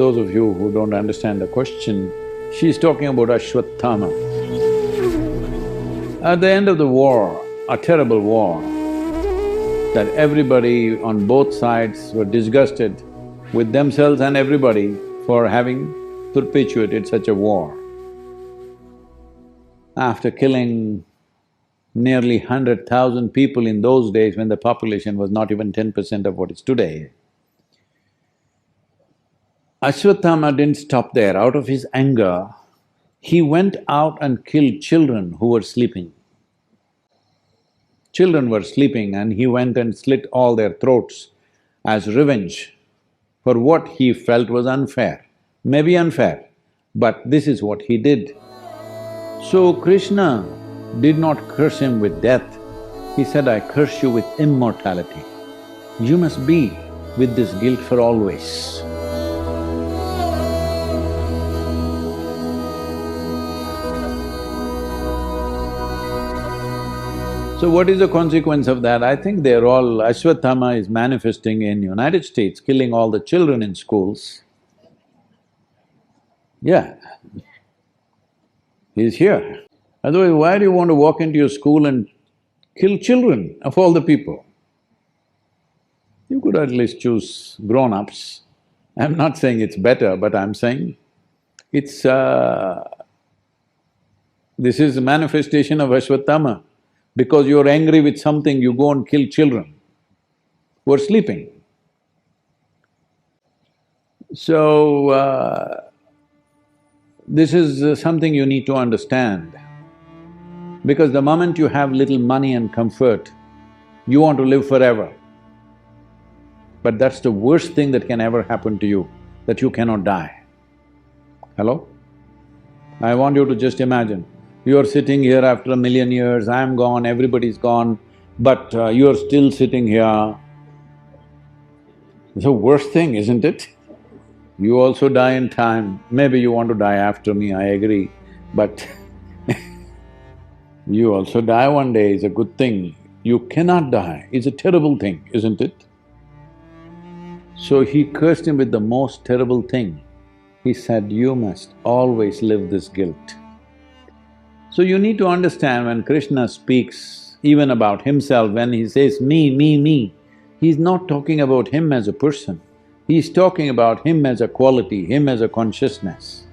those of you who don't understand the question, she's talking about Ashwatthama. At the end of the war, a terrible war, that everybody on both sides were disgusted with themselves and everybody for having perpetuated such a war. After killing nearly 100,000 people in those days when the population was not even 10% of what is today, Ashwatthama didn't stop there. Out of his anger, he went out and killed children who were sleeping. Children were sleeping and he went and slit all their throats as revenge for what he felt was unfair. Maybe unfair, but this is what he did. So Krishna did not curse him with death. He said, I curse you with immortality. You must be with this guilt for always. So what is the consequence of that? I think they're all… Ashwatthama is manifesting in United States, killing all the children in schools. Yeah, he's here. Otherwise, why do you want to walk into your school and kill children of all the people? You could at least choose grown-ups. I'm not saying it's better, but I'm saying it's… this is a manifestation of Ashwatthama. Because you're angry with something, you go and kill children who are sleeping. So, this is something you need to understand. Because the moment you have little money and comfort, you want to live forever. But that's the worst thing that can ever happen to you, that you cannot die. Hello? I want you to just imagine, you're sitting here after 1,000,000 years, I'm gone, everybody's gone, but you're still sitting here. It's the worst thing, isn't it? You also die in time. Maybe you want to die after me, I agree, but you also die one day is a good thing. You cannot die, it's a terrible thing, isn't it? So he cursed him with the most terrible thing. He said, you must always live this guilt. So you need to understand when Krishna speaks even about himself, when he says me, he's not talking about him as a person, he's talking about him as a quality, him as a consciousness.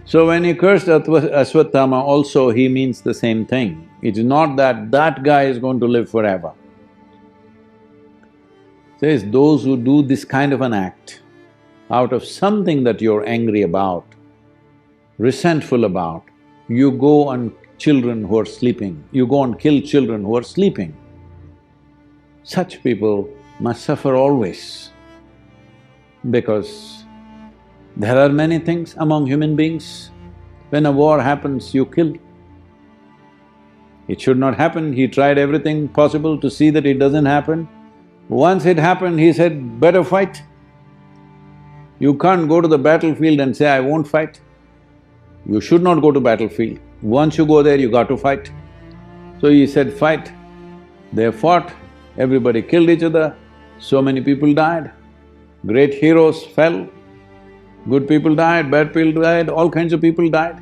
So when he cursed Ashwatthama also, he means the same thing. It's not that that guy is going to live forever. Says, those who do this kind of an act out of something that you're angry about, resentful about, you go and children who are sleeping, you go and kill children who are sleeping. Such people must suffer always, because there are many things among human beings. When a war happens, you kill. It should not happen, he tried everything possible to see that it doesn't happen. Once it happened, he said, better fight. You can't go to the battlefield and say, I won't fight. You should not go to battlefield. Once you go there, you got to fight. So he said, fight. They fought, everybody killed each other, so many people died. Great heroes fell, good people died, bad people died, all kinds of people died.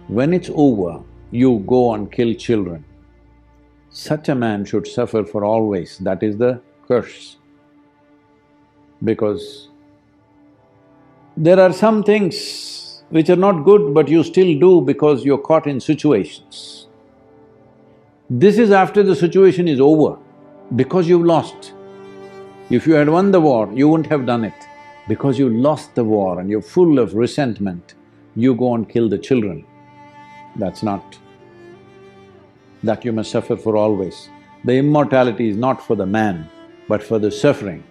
When it's over, you go and kill children. Such a man should suffer for always, that is the curse. Because there are some things which are not good, but you still do because you're caught in situations. This is after the situation is over, because you've lost. If you had won the war, you wouldn't have done it. Because you lost the war and you're full of resentment, you go and kill the children. That's not… that you must suffer for always. The immortality is not for the man, but for the suffering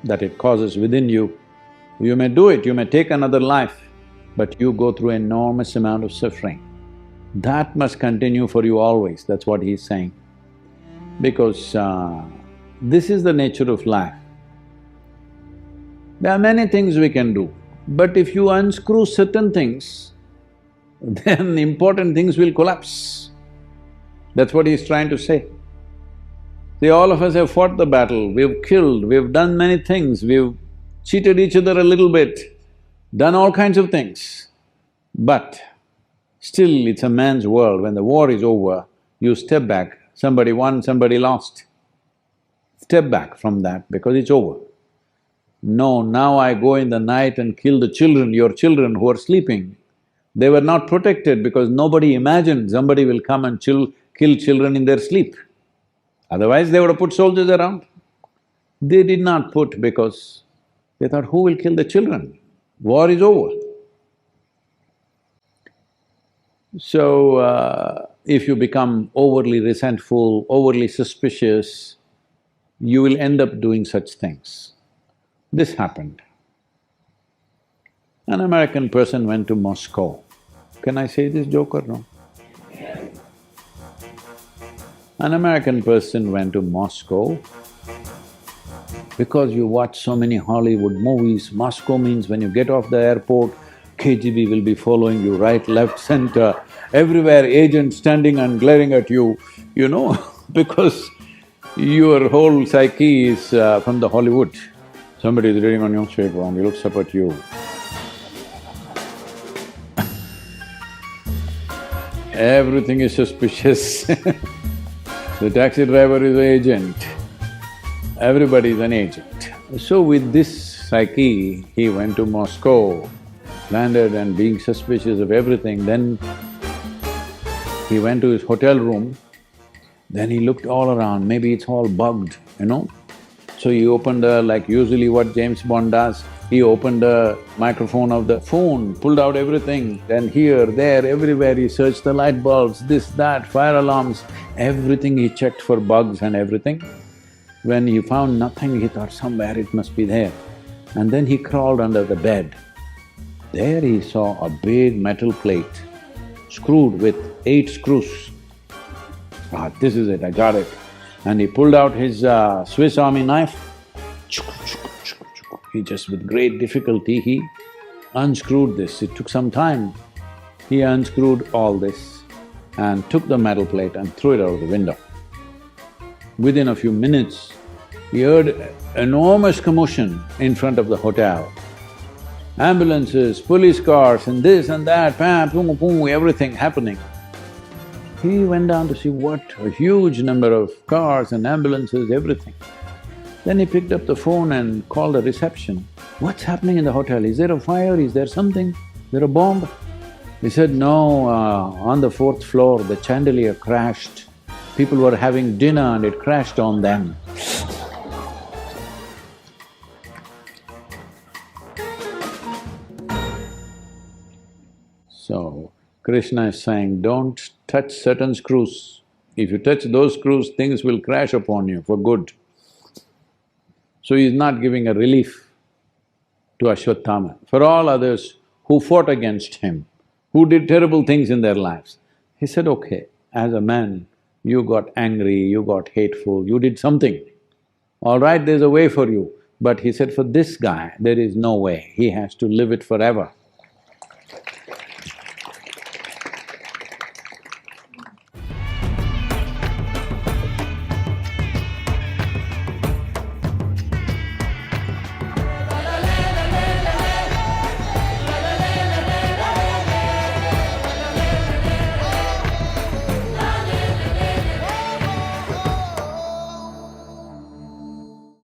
that it causes within you. You may do it, you may take another life, but you go through enormous amount of suffering. That must continue for you always, that's what he's saying. Because this is the nature of life. There are many things we can do, but if you unscrew certain things, then important things will collapse. That's what he's trying to say. See, all of us have fought the battle, we've killed, we've done many things, we've cheated each other a little bit, done all kinds of things. But still, it's a man's world. When the war is over, you step back, somebody won, somebody lost. Step back from that because it's over. No, now I go in the night and kill the children, your children who are sleeping. They were not protected because nobody imagined somebody will come and kill children in their sleep. Otherwise, they would have put soldiers around. They did not put because they thought, who will kill the children? War is over. So, if you become overly resentful, overly suspicious, you will end up doing such things. This happened. An American person went to Moscow. Can I say this joke or no? An American person went to Moscow. Because you watch so many Hollywood movies, Moscow means when you get off the airport, KGB will be following you right, left, center, everywhere agents standing and glaring at you, you know, because your whole psyche is from the Hollywood. Somebody is reading a newspaper and he looks up at you. Everything is suspicious. The taxi driver is an agent, everybody is an agent. So with this psyche, he went to Moscow, landed and being suspicious of everything, then he went to his hotel room, then he looked all around, maybe it's all bugged, you know. So he opened like usually what James Bond does, he opened the microphone of the phone, pulled out everything, then here, there, everywhere he searched the light bulbs, this, that, fire alarms, everything he checked for bugs and everything. When he found nothing, he thought somewhere it must be there. And then he crawled under the bed. There he saw a big metal plate screwed with 8 screws. Ah, this is it, I got it. And he pulled out his Swiss Army knife. He just with great difficulty, he unscrewed this. It took some time. He unscrewed all this and took the metal plate and threw it out of the window. Within a few minutes, he heard enormous commotion in front of the hotel. Ambulances, police cars and this and that, pam, boom, boom, everything happening. He went down to see what a huge number of cars and ambulances, everything. Then he picked up the phone and called the reception. What's happening in the hotel? Is there a fire? Is there something? Is there a bomb? He said, no, on the 4th floor the chandelier crashed. People were having dinner and it crashed on them. So, Krishna is saying, don't touch certain screws. If you touch those screws, things will crash upon you for good. So he is not giving a relief to Ashwatthama. For all others who fought against him, who did terrible things in their lives, he said, okay, as a man, you got angry, you got hateful, you did something. All right, there's a way for you. But he said, for this guy, there is no way, he has to live it forever.